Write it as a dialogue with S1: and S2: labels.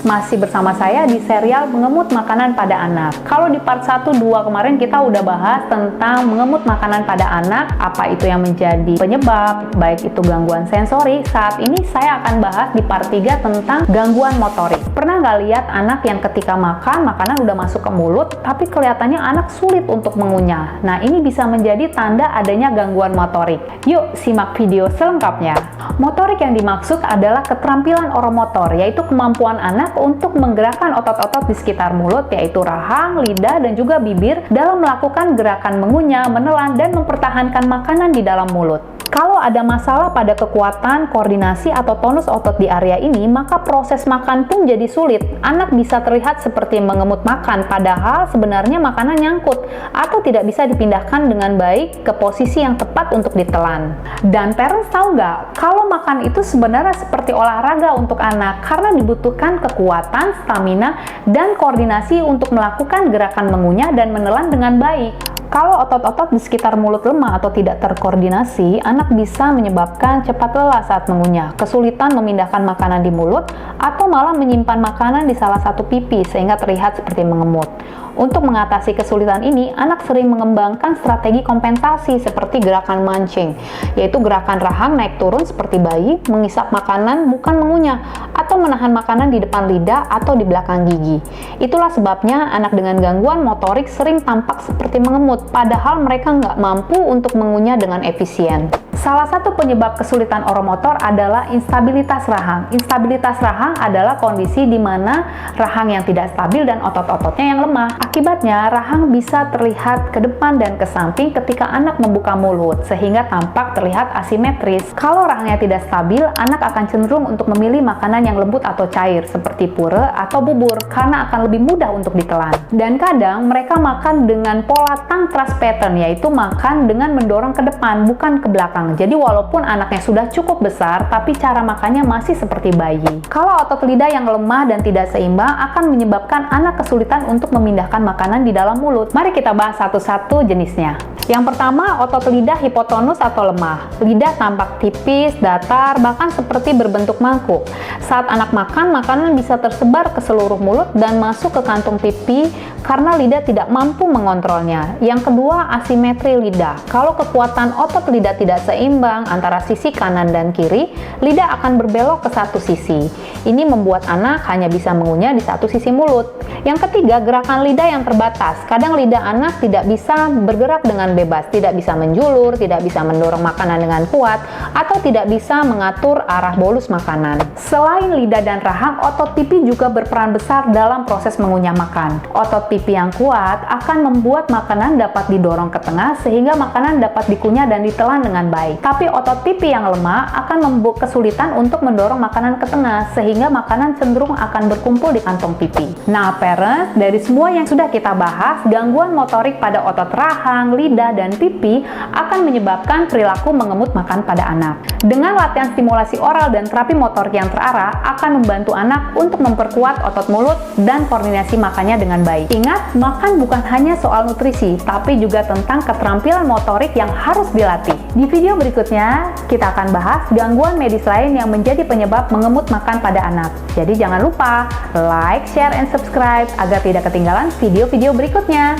S1: Masih bersama saya di serial mengemut makanan pada anak. Kalau di part 1, 2 kemarin kita udah bahas tentang mengemut makanan pada anak, apa itu yang menjadi penyebab, baik itu gangguan sensori. Saat ini saya akan bahas di part 3 tentang gangguan motorik. Pernah nggak lihat anak yang ketika makan, makanan udah masuk ke mulut, tapi kelihatannya anak sulit untuk mengunyah? Nah, ini bisa menjadi tanda adanya gangguan motorik. Yuk, simak video selengkapnya. Motorik yang dimaksud adalah keterampilan oromotor, yaitu kemampuan anak untuk menggerakkan otot-otot di sekitar mulut, yaitu rahang, lidah, dan juga bibir dalam melakukan gerakan mengunyah, menelan, dan mempertahankan makanan di dalam mulut. Kalau ada masalah pada kekuatan, koordinasi, atau tonus otot di area ini, maka proses makan pun jadi sulit. Anak bisa terlihat seperti mengemut makan, padahal sebenarnya makanan nyangkut atau tidak bisa dipindahkan dengan baik ke posisi yang tepat untuk ditelan. Dan parents tahu nggak, kalau makan itu sebenarnya seperti olahraga untuk anak karena dibutuhkan kekuatan, stamina, dan koordinasi untuk melakukan gerakan mengunyah dan menelan dengan baik. Kalau otot-otot di sekitar mulut lemah atau tidak terkoordinasi, anak bisa menyebabkan cepat lelah saat mengunyah, kesulitan memindahkan makanan di mulut, atau malah menyimpan makanan di salah satu pipi sehingga terlihat seperti mengemut. Untuk mengatasi kesulitan ini, anak sering mengembangkan strategi kompensasi seperti gerakan mancing, yaitu gerakan rahang naik turun seperti bayi, mengisap makanan bukan mengunyah, atau menahan makanan di depan lidah atau di belakang gigi. Itulah sebabnya anak dengan gangguan motorik sering tampak seperti mengemut, padahal mereka nggak mampu untuk mengunyah dengan efisien. Salah satu penyebab kesulitan oromotor adalah instabilitas rahang. Instabilitas rahang adalah kondisi di mana rahang yang tidak stabil dan otot-ototnya yang lemah. Akibatnya, rahang bisa terlihat ke depan dan ke samping ketika anak membuka mulut, sehingga tampak terlihat asimetris. Kalau rahangnya tidak stabil, anak akan cenderung untuk memilih makanan yang lembut atau cair, seperti pure atau bubur, karena akan lebih mudah untuk ditelan. Dan kadang, mereka makan dengan pola tongue thrust pattern, yaitu makan dengan mendorong ke depan, bukan ke belakang. Jadi walaupun anaknya sudah cukup besar, tapi cara makannya masih seperti bayi. Kalau otot lidah yang lemah dan tidak seimbang akan menyebabkan anak kesulitan untuk memindahkan makanan di dalam mulut. Mari kita bahas satu-satu jenisnya. Yang pertama, otot lidah hipotonus atau lemah. Lidah tampak tipis, datar, bahkan seperti berbentuk mangkuk. Saat anak makan, makanan bisa tersebar ke seluruh mulut dan masuk ke kantung pipi karena lidah tidak mampu mengontrolnya. Yang kedua, asimetri lidah. Kalau kekuatan otot lidah tidak seimbang antara sisi kanan dan kiri, lidah akan berbelok ke satu sisi. Ini membuat anak hanya bisa mengunyah di satu sisi mulut. Yang ketiga, gerakan lidah yang terbatas. Kadang lidah anak tidak bisa bergerak dengan bebas, tidak bisa menjulur, tidak bisa mendorong makanan dengan kuat, atau tidak bisa mengatur arah bolus makanan. Selain lidah dan rahang, otot pipi juga berperan besar dalam proses mengunyah makan. Otot pipi yang kuat akan membuat makanan dapat didorong ke tengah sehingga makanan dapat dikunyah dan ditelan dengan baik. Tapi otot pipi yang lemah akan membuat kesulitan untuk mendorong makanan ke tengah sehingga makanan cenderung akan berkumpul di kantong pipi. Nah, parents, dari semua yang sudah kita bahas, gangguan motorik pada otot rahang, lidah, dan pipi akan menyebabkan perilaku mengemut makan pada anak. Dengan latihan stimulasi oral dan terapi motorik yang terarah akan membantu anak untuk memperkuat otot mulut dan koordinasi makannya dengan baik. Ingat, makan bukan hanya soal nutrisi, tapi juga tentang keterampilan motorik yang harus dilatih. Di video berikutnya, kita akan bahas gangguan medis lain yang menjadi penyebab mengemut makan pada anak. Jadi jangan lupa like, share, and subscribe agar tidak ketinggalan video-video berikutnya.